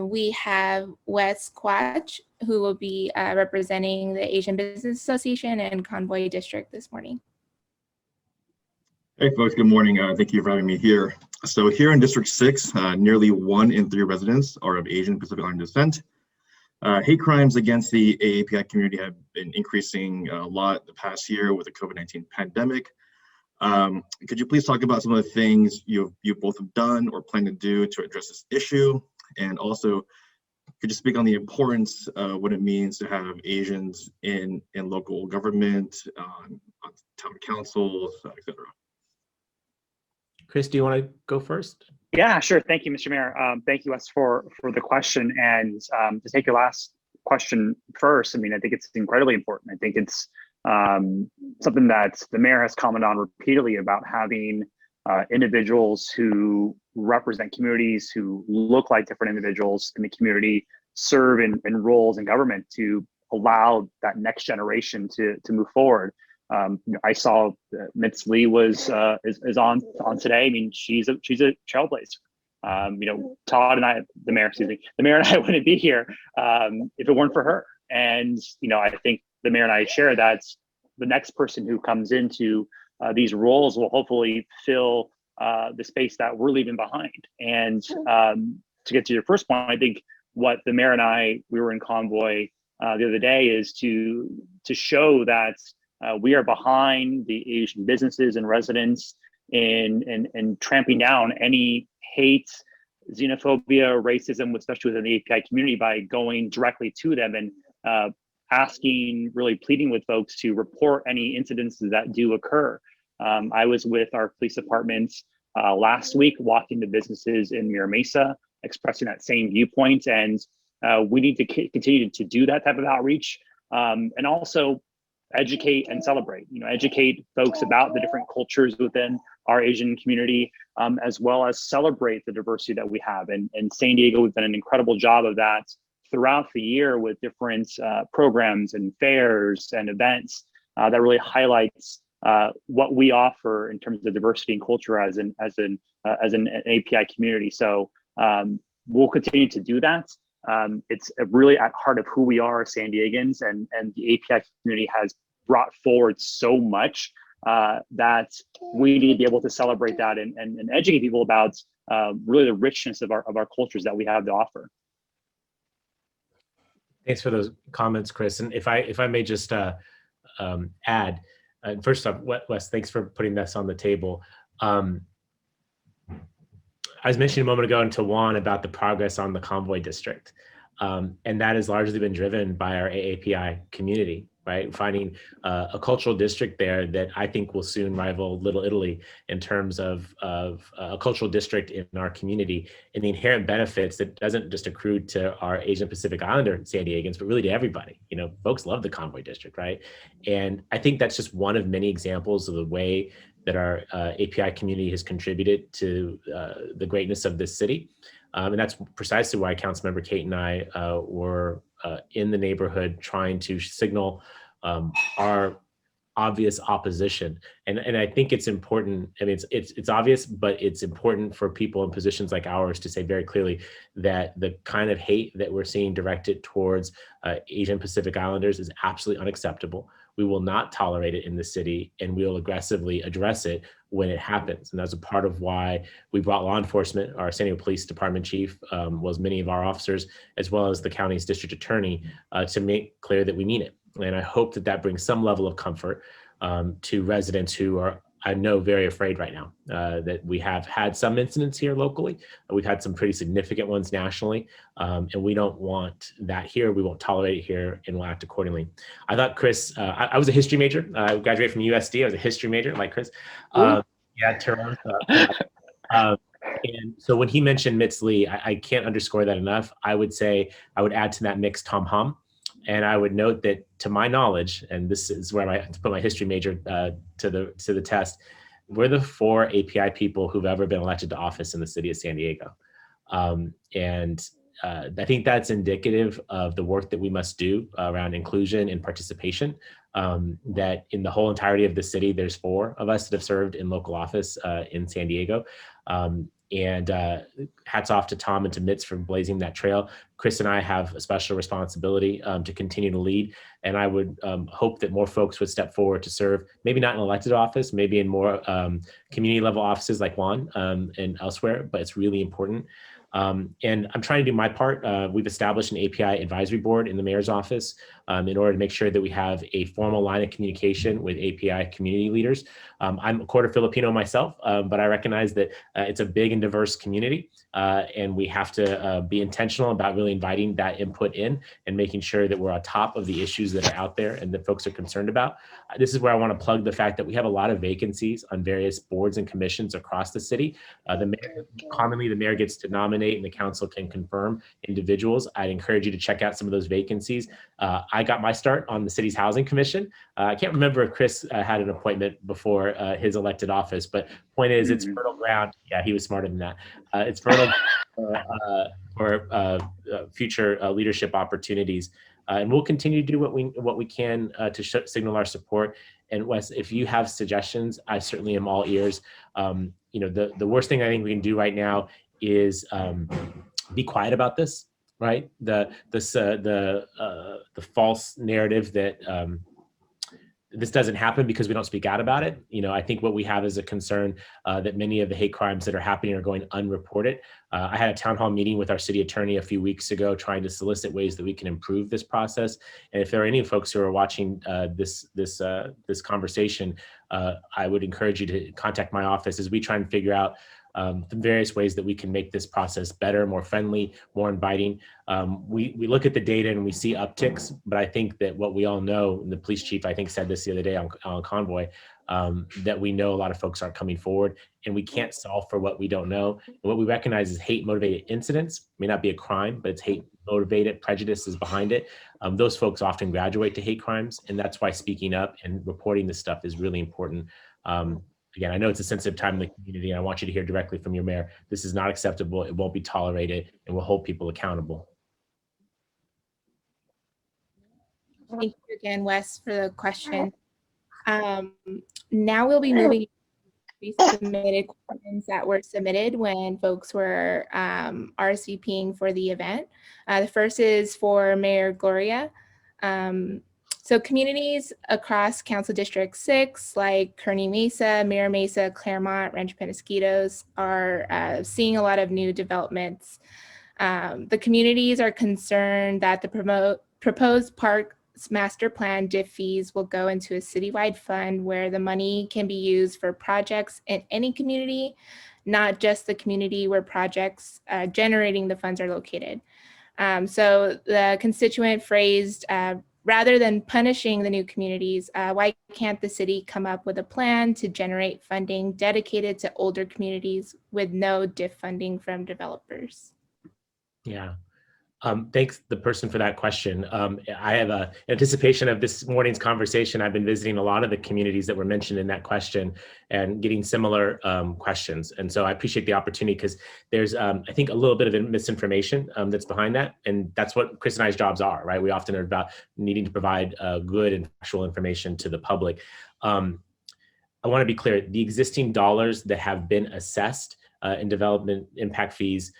we have Wes Quach, who will be representing the Asian Business Association and Convoy District this morning. Hey folks, good morning. Thank you for having me here. So here in District 6, nearly 1 in 3 residents are of Asian Pacific Islander descent. Hate crimes against the AAPI community have been increasing a lot the past year with the COVID-19 pandemic. Could you please talk about some of the things you both have done or plan to do to address this issue? And also, could you speak on the importance of what it means to have Asians in local government, on town councils, etc.? Chris, do you want to go first? Yeah, sure. Thank you, Mr. Mayor. Thank you, Wes, for the question. And to take your last question first, I mean, I think it's incredibly important. I think it's something that the mayor has commented on repeatedly about having individuals who represent communities, who look like different individuals in the community, serve in roles in government to allow that next generation to move forward. I saw Mitz Lee is on today. I mean, she's a trailblazer. Todd and I, the mayor and I wouldn't be here if it weren't for her. And I think the mayor and I share that the next person who comes into these roles will hopefully fill the space that we're leaving behind. And to get to your first point, I think what the mayor and we were in Convoy the other day is to show that we are behind the Asian businesses and residents in tramping down any hate, xenophobia, racism, especially within the API community, by going directly to them and asking, really pleading with folks to report any incidences that do occur. I was with our police departments last week, walking the businesses in Mira Mesa, expressing that same viewpoint. And we need to continue to do that type of outreach, and also educate and celebrate, educate folks about the different cultures within our Asian community, as well as celebrate the diversity that we have. And in San Diego, we've done an incredible job of that throughout the year with different programs and fairs and events that really highlights what we offer in terms of diversity and culture as an API community. So we'll continue to do that. It's really at heart of who we are as San Diegans, and the API community has brought forward so much that we need to be able to celebrate that and educate people about really the richness of our cultures that we have to offer. Thanks for those comments, Chris. And if I may just add, first off, Wes, thanks for putting this on the table. I was mentioning a moment ago to Juan about the progress on the Convoy District. And that has largely been driven by our AAPI community, right? Finding a cultural district there that I think will soon rival Little Italy in terms of a cultural district in our community and the inherent benefits that doesn't just accrue to our Asian Pacific Islander San Diegans, but really to everybody. You know, folks love the Convoy District, right? And I think that's just one of many examples of the way that our API community has contributed to the greatness of this city. And that's precisely why Councilmember Cate and I were in the neighborhood trying to signal our obvious opposition. And I think it's important. I mean, it's obvious, but it's important for people in positions like ours to say very clearly that the kind of hate that we're seeing directed towards Asian Pacific Islanders is absolutely unacceptable. We will not tolerate it in the city, and we will aggressively address it when it happens. And that's a part of why we brought law enforcement. Our San Diego Police Department chief was many of our officers, as well as the county's district attorney, to make clear that we mean it. And I hope that that brings some level of comfort to residents who are, I know, very afraid right now that we have had some incidents here locally. We've had some pretty significant ones nationally, and we don't want that here. We won't tolerate it here, and we'll act accordingly. I thought Chris, I was a history major. I graduated from USD. I was a history major, like Chris. Yeah, Toronto. And so when he mentioned Mitz Lee, I can't underscore that enough. I would say, I would add to that mix Tom Hom. And I would note that, to my knowledge, and this is where I put my history major to the test, we're the 4 API people who've ever been elected to office in the city of San Diego. And I think that's indicative of the work that we must do around inclusion and participation, that in the whole entirety of the city, there's 4 of us that have served in local office in San Diego. And hats off to Tom and to Mitz for blazing that trail. Chris and I have a special responsibility to continue to lead. And I would hope that more folks would step forward to serve, maybe not in elected office, maybe in more community level offices like Juan and elsewhere, but it's really important. And I'm trying to do my part. We've established an API advisory board in the mayor's office in order to make sure that we have a formal line of communication with API community leaders. I'm a quarter Filipino myself, but I recognize that it's a big and diverse community, and we have to be intentional about really inviting that input in and making sure that we're on top of the issues that are out there and that folks are concerned about. This is where I want to plug the fact that we have a lot of vacancies on various boards and commissions across the city. Commonly, the mayor gets to nominate and the council can confirm individuals. I'd encourage you to check out some of those vacancies. I got my start on the city's housing commission. I can't remember if Chris had an appointment before his elected office, but point is, it's fertile ground. Yeah, he was smarter than that. It's fertile for future leadership opportunities. And we'll continue to do what we can to signal our support. And Wes, if you have suggestions, I certainly am all ears. You know, the worst thing I think we can do right now is be quiet about this, right? The false narrative that this doesn't happen because we don't speak out about it. You know, I think what we have is a concern that many of the hate crimes that are happening are going unreported. I had a town hall meeting with our city attorney a few weeks ago, trying to solicit ways that we can improve this process. And if there are any folks who are watching this conversation, I would encourage you to contact my office as we try and figure out the various ways that we can make this process better, more friendly, more inviting. We look at the data and we see upticks, but I think that what we all know, and the police chief I think said this the other day on Convoy, that we know a lot of folks aren't coming forward, and we can't solve for what we don't know. And what we recognize is hate motivated incidents may not be a crime, but it's hate motivated, prejudice is behind it. Those folks often graduate to hate crimes, and that's why speaking up and reporting this stuff is really important. Again, I know it's a sensitive time in the community, and I want you to hear directly from your mayor. This is not acceptable. It won't be tolerated, and we'll hold people accountable. Thank you again, Wes, for the question. Now we'll be moving to pre-submitted questions that were submitted when folks were RSVPing for the event. The first is for Mayor Gloria. So communities across Council District 6, like Kearney Mesa, Mira Mesa, Claremont, Rancho Penasquitos, are seeing a lot of new developments. The communities are concerned that the proposed park master plan DIF fees will go into a citywide fund where the money can be used for projects in any community, not just the community where projects generating the funds are located. So the constituent phrased, rather than punishing the new communities, why can't the city come up with a plan to generate funding dedicated to older communities with no DIF funding from developers? Yeah. Thanks the person for that question. I have a anticipation of this morning's conversation. I've been visiting a lot of the communities that were mentioned in that question and getting similar questions. And so I appreciate the opportunity because there's, I think, a little bit of misinformation that's behind that. And that's what Chris and I's jobs are, right? We often are about needing to provide good and factual information to the public. I want to be clear, the existing dollars that have been assessed in development impact fees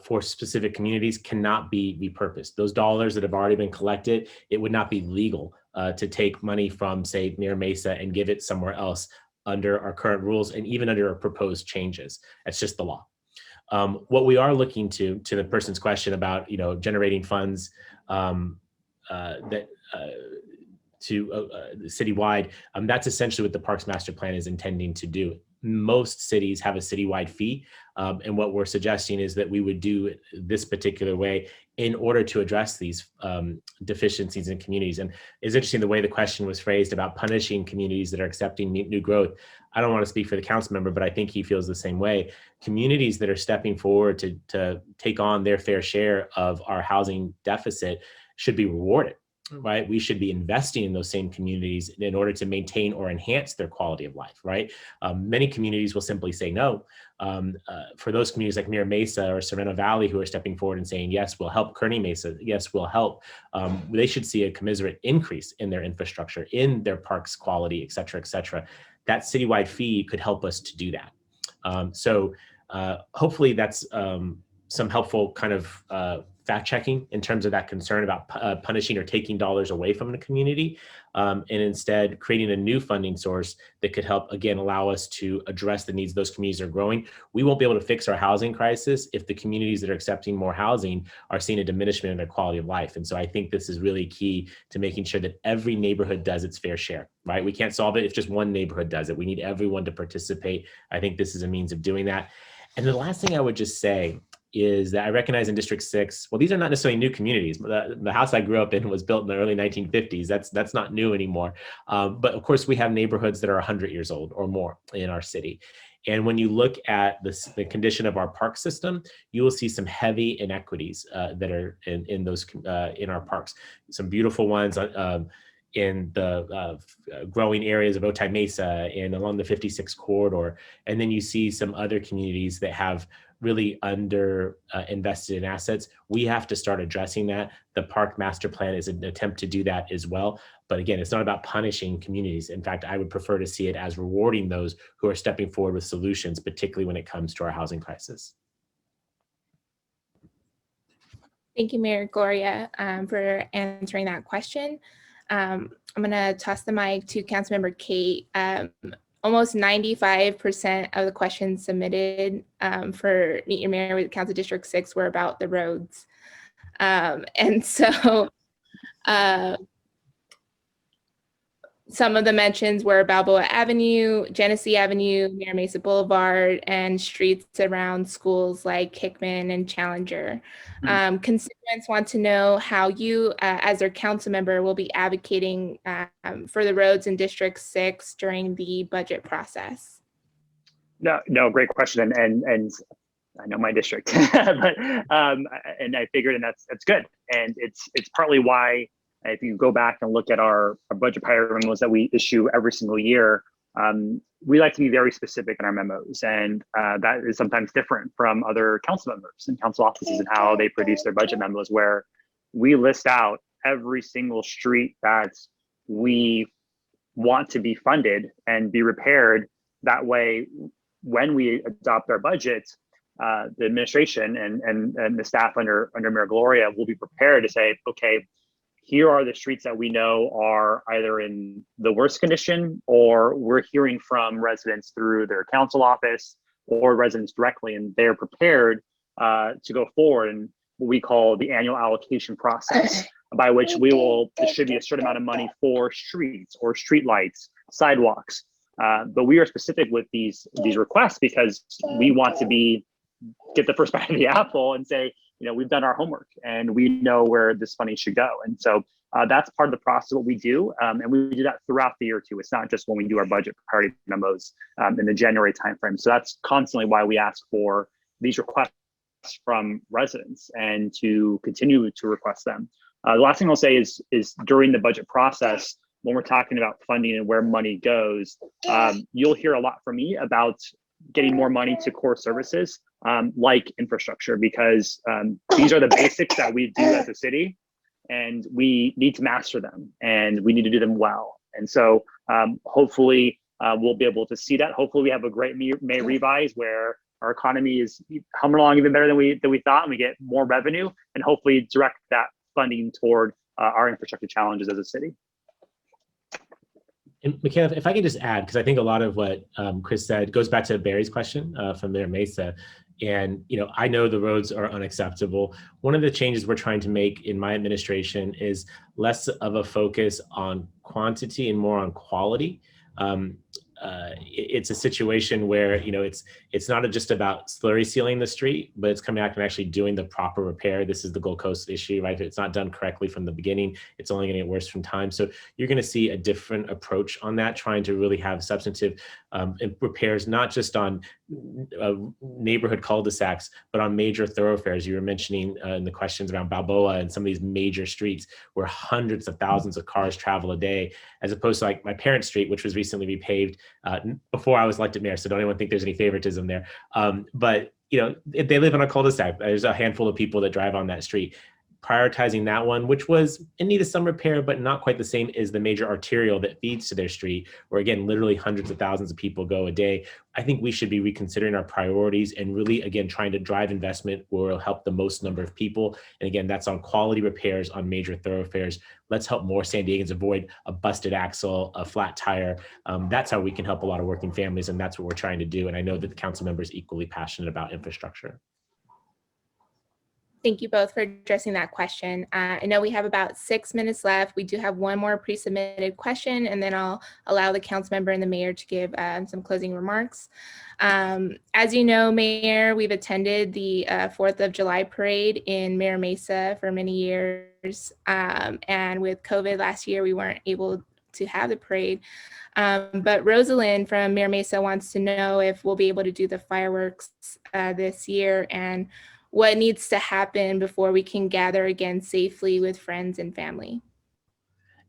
for specific communities cannot be repurposed. Those dollars that have already been collected, it would not be legal to take money from, say, near Mesa and give it somewhere else under our current rules and even under our proposed changes. That's just the law. What we are looking to the person's question about, generating funds citywide, that's essentially what the Parks Master Plan is intending to do. Most cities have a citywide fee, and what we're suggesting is that we would do it this particular way in order to address these deficiencies in communities. And it's interesting the way the question was phrased about punishing communities that are accepting new growth. I don't want to speak for the council member, but I think he feels the same way. Communities that are stepping forward to take on their fair share of our housing deficit should be rewarded. Right, we should be investing in those same communities in order to maintain or enhance their quality of life. Right, many communities will simply say no. For those communities like near Mesa or Sorrento Valley who are stepping forward and saying yes, we'll help Kearney Mesa. Yes, we'll help. They should see a commensurate increase in their infrastructure, in their parks quality, et cetera, et cetera. That citywide fee could help us to do that. So hopefully that's some helpful kind of fact checking in terms of that concern about punishing or taking dollars away from the community, and instead creating a new funding source that could help, again, allow us to address the needs those communities are growing. We won't be able to fix our housing crisis if the communities that are accepting more housing are seeing a diminishment in their quality of life. And so I think this is really key to making sure that every neighborhood does its fair share, right? We can't solve it if just one neighborhood does it. We need everyone to participate. I think this is a means of doing that. And the last thing I would just say is that I recognize in District 6, well, these are not necessarily new communities. The house I grew up in was built in the early 1950s. That's not new anymore. But of course, we have neighborhoods that are 100 years old or more in our city. And when you look at the condition of our park system, you will see some heavy inequities that are in those in our parks. Some beautiful ones in the growing areas of Otay Mesa and along the 56 corridor. And then you see some other communities that have really under invested in assets. We have to start addressing that. The Park Master Plan is an attempt to do that as well. But again, it's not about punishing communities. In fact, I would prefer to see it as rewarding those who are stepping forward with solutions, particularly when it comes to our housing crisis. Thank you, Mayor Gloria, for answering that question. I'm going to toss the mic to Councilmember Cate. Almost 95% of the questions submitted for Meet Your Mayor with Council District 6 were about the roads. And so some of the mentions were Balboa Avenue, Genesee Avenue, Near Mesa Boulevard, and streets around schools like Hickman and Challenger. Constituents want to know how you, as their council member, will be advocating for the roads in District 6 during the budget process. No, great question, and I know my district, but and I figured, and that's good, and it's partly why. If you go back and look at our budget priority memos that we issue every single year, we like to be very specific in our memos, and that is sometimes different from other council members and council offices and how they produce their budget memos, where we list out every single street that we want to be funded and be repaired. That way, when we adopt our budget, the administration and the staff under Mayor Gloria will be prepared to say, okay, here are the streets that we know are either in the worst condition, or we're hearing from residents through their council office or residents directly, and they're prepared to go forward in what we call the annual allocation process by which we will distribute a certain amount of money for streets or street lights, sidewalks. But we are specific with these requests because we want to get the first bite of the apple and say, we've done our homework and we know where this money should go. And so that's part of the process of what we do. And we do that throughout the year too. It's not just when we do our budget priority memos in the January timeframe. So that's constantly why we ask for these requests from residents and to continue to request them. The last thing I'll say is during the budget process, when we're talking about funding and where money goes, you'll hear a lot from me about getting more money to core services like infrastructure, because these are the basics that we do as a city and we need to master them and we need to do them well. And so hopefully we'll be able to see that. Hopefully we have a great May revise where our economy is humming along even better than we thought, and we get more revenue, and hopefully direct that funding toward our infrastructure challenges as a city. And Michaela, if I could just add, because I think a lot of what Chris said goes back to Barry's question from Mayor Mesa. And I know the roads are unacceptable. One of the changes we're trying to make in my administration is less of a focus on quantity and more on quality. It's a situation where it's not just about slurry sealing the street, but it's coming back and actually doing the proper repair. This is the Gold Coast issue, right? If it's not done correctly from the beginning, it's only going to get worse from time. So you're going to see a different approach on that, trying to really have substantive repairs, not just on neighborhood cul-de-sacs, but on major thoroughfares. You were mentioning in the questions around Balboa and some of these major streets where hundreds of thousands of cars travel a day, as opposed to like my parents' street, which was recently repaved before I was elected mayor. So don't anyone think there's any favoritism there. But if they live on a cul-de-sac, there's a handful of people that drive on that street. Prioritizing that one, which was in need of some repair, but not quite the same as the major arterial that feeds to their street, where again, literally hundreds of thousands of people go a day. I think we should be reconsidering our priorities and really, again, trying to drive investment where it'll help the most number of people. And again, that's on quality repairs on major thoroughfares. Let's help more San Diegans avoid a busted axle, a flat tire. That's how we can help a lot of working families, and that's what we're trying to do. And I know that the council member is equally passionate about infrastructure. Thank you both for addressing that question. I know we have about 6 minutes left. We do have one more pre-submitted question, and then I'll allow the council member and the mayor to give some closing remarks. As you know, Mayor, we've attended the 4th of July parade in Mayor Mesa for many years. And with COVID last year, we weren't able to have the parade. But Rosalind from Mayor Mesa wants to know if we'll be able to do the fireworks this year, and what needs to happen before we can gather again safely with friends and family.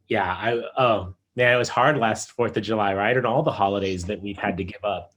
Yeah, oh man, it was hard last 4th of July, right? And all the holidays that we've had to give up.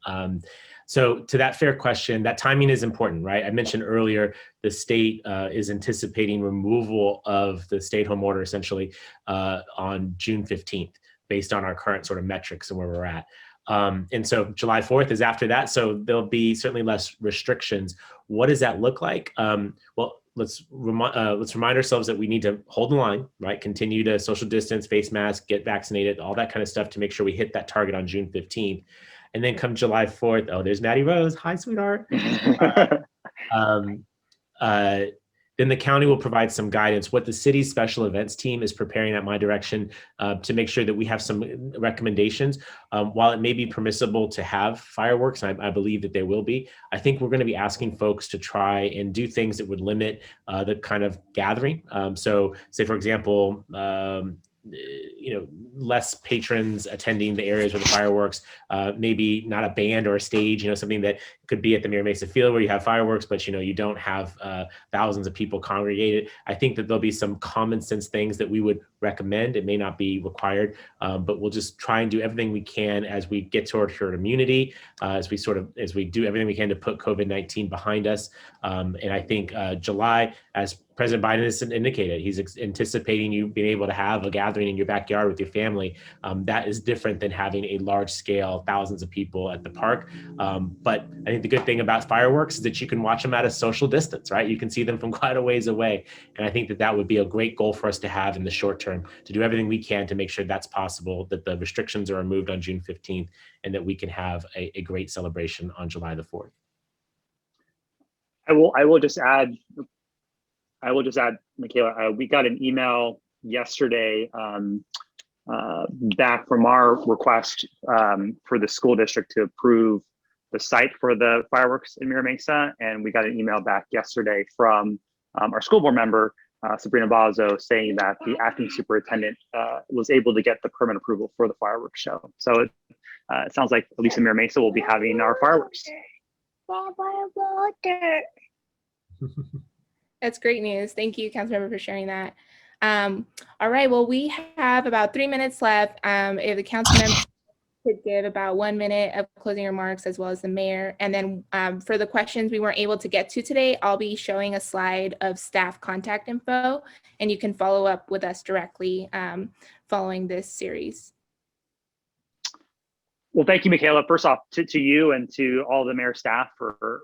So to that fair question, that timing is important, right? I mentioned earlier, the state is anticipating removal of the stay-at-home order essentially on June 15th, based on our current sort of metrics and where we're at. And so July 4th is after that. So there'll be certainly less restrictions. What does that look like? Well, let's remind ourselves that we need to hold the line, right? Continue to social distance, face mask, get vaccinated, all that kind of stuff to make sure we hit that target on June 15th. And then come July 4th, oh, there's Maddie Rose. Hi, sweetheart. Then the county will provide some guidance. What the city's special events team is preparing at my direction to make sure that we have some recommendations. While it may be permissible to have fireworks, and I believe that there will be, I think we're going to be asking folks to try and do things that would limit the kind of gathering. So say, for example, less patrons attending the areas where the fireworks, maybe not a band or a stage, something that could be at the Mayor Mesa Field where you have fireworks, but you don't have thousands of people congregated. I think that there'll be some common sense things that we would recommend. It may not be required, but we'll just try and do everything we can as we get toward herd immunity, as we do everything we can to put COVID-19 behind us. And I think July, as President Biden has indicated, he's anticipating you being able to have a gathering in your backyard with your family. That is different than having a large scale, thousands of people at the park. But I think the good thing about fireworks is that you can watch them at a social distance, right? You can see them from quite a ways away. And I think that would be a great goal for us to have in the short term, to do everything we can to make sure that's possible, that the restrictions are removed on June 15th, and that we can have a great celebration on July the 4th. I will just add, I will just add, Michaela, we got an email yesterday back from our request for the school district to approve the site for the fireworks in Mira Mesa. And we got an email back yesterday from our school board member, Sabrina Bazo, saying that the acting superintendent was able to get the permit approval for the fireworks show. So it sounds like at least in Mira Mesa, we'll be having our fireworks. That's great news. Thank you, Councilmember, for sharing that. All right, well, we have about 3 minutes left. If the council members could give about 1 minute of closing remarks, as well as the mayor. And then for the questions we weren't able to get to today, I'll be showing a slide of staff contact info, and you can follow up with us directly following this series. Well, thank you, Michaela. First off, to you and to all the mayor staff for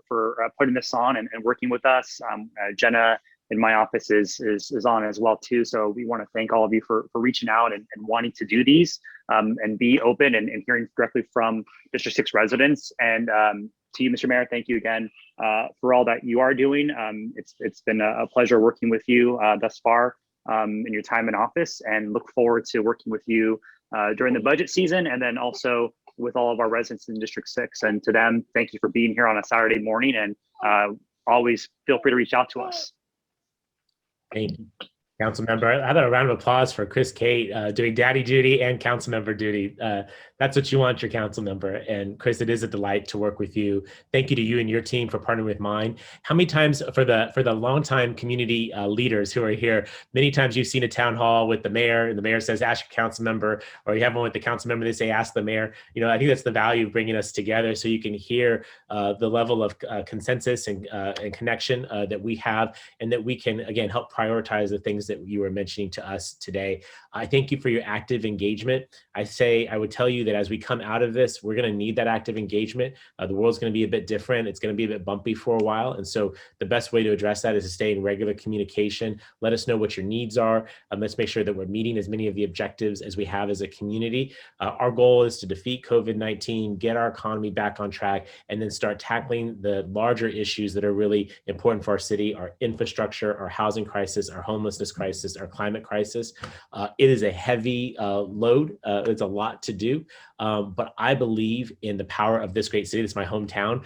putting this on and working with us. Jenna in my office is on as well too. So we want to thank all of you for reaching out and wanting to do these and be open and hearing directly from District 6 residents. And to you, Mr. Mayor, thank you again for all that you are doing. It's been a pleasure working with you thus far in your time in office, and look forward to working with you during the budget season, and then also with all of our residents in District 6. And to them, thank you for being here on a Saturday morning, and always feel free to reach out to us. Thank you, council member. How about a round of applause for Chris Cate doing daddy duty and council member duty? That's what you want your council member. And Chris, it is a delight to work with you. Thank you to you and your team for partnering with mine. How many times for the longtime community leaders who are here, many times you've seen a town hall with the mayor, and the mayor says, ask your council member, or you have one with the council member, they say, ask the mayor. You know, I think that's the value of bringing us together, so you can hear the level of consensus and connection that we have, and that we can, again, help prioritize the things that you were mentioning to us today. I thank you for your active engagement. I would tell you that as we come out of this, we're going to need that active engagement. The world's going to be a bit different. It's going to be a bit bumpy for a while. And so the best way to address that is to stay in regular communication. Let us know what your needs are. Let's make sure that we're meeting as many of the objectives as we have as a community. Our goal is to defeat COVID-19, get our economy back on track, and then start tackling the larger issues that are really important for our city: our infrastructure, our housing crisis, our homelessness crisis, our climate crisis. It is a heavy load. It's a lot to do. But I believe in the power of this great city. This is my hometown.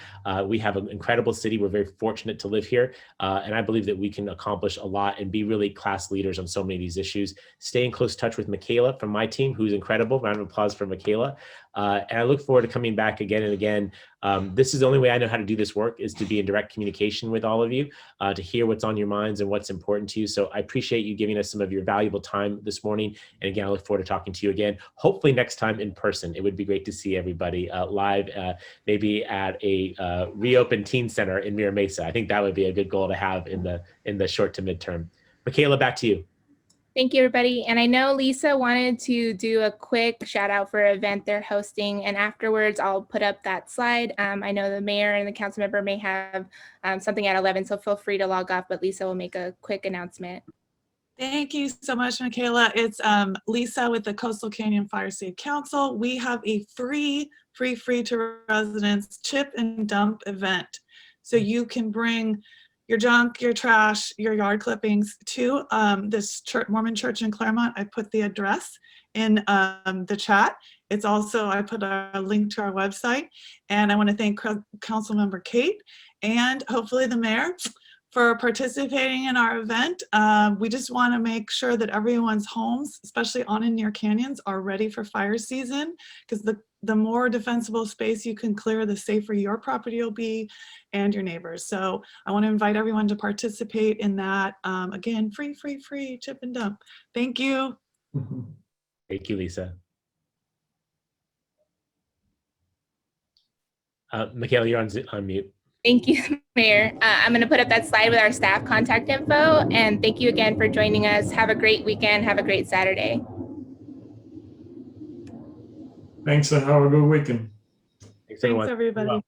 We have an incredible city. We're very fortunate to live here. And I believe that we can accomplish a lot and be really class leaders on so many of these issues. Stay in close touch with Michaela from my team, who's incredible. Round of applause for Michaela. And I look forward to coming back again and again. This is the only way I know how to do this work, is to be in direct communication with all of you, to hear what's on your minds and what's important to you. So I appreciate you giving us some of your valuable time this morning. And again, I look forward to talking to you again, hopefully next time in person. It would be great to see everybody live, maybe at a reopened teen center in Mira Mesa. I think that would be a good goal to have in the short to midterm. Michaela, back to you. Thank you, everybody. And I know Lisa wanted to do a quick shout out for an event they're hosting, and afterwards I'll put up that slide. I know the mayor and the council member may have something at 11, so feel free to log off, but Lisa will make a quick announcement. Thank you so much, Michaela. It's Lisa with the Coastal Canyon Fire Safe Council. We have a free to residents chip and dump event. So you can bring your junk, your trash, your yard clippings to this Mormon church in Claremont. I put the address in the chat. It's also, I put a link to our website. And I want to thank Councilmember Cate and hopefully the mayor for participating in our event. We just want to make sure that everyone's homes, especially on and near canyons, are ready for fire season, because the more defensible space you can clear, the safer your property will be and your neighbors. So I want to invite everyone to participate in that. Again, free chip and dump. Thank you. Thank you, Lisa. Michaela, you're on mute. Thank you, Mayor. I'm going to put up that slide with our staff contact info. And thank you again for joining us. Have a great weekend. Have a great Saturday. Thanks, and have a good weekend. Thanks, everyone. Thanks, everybody.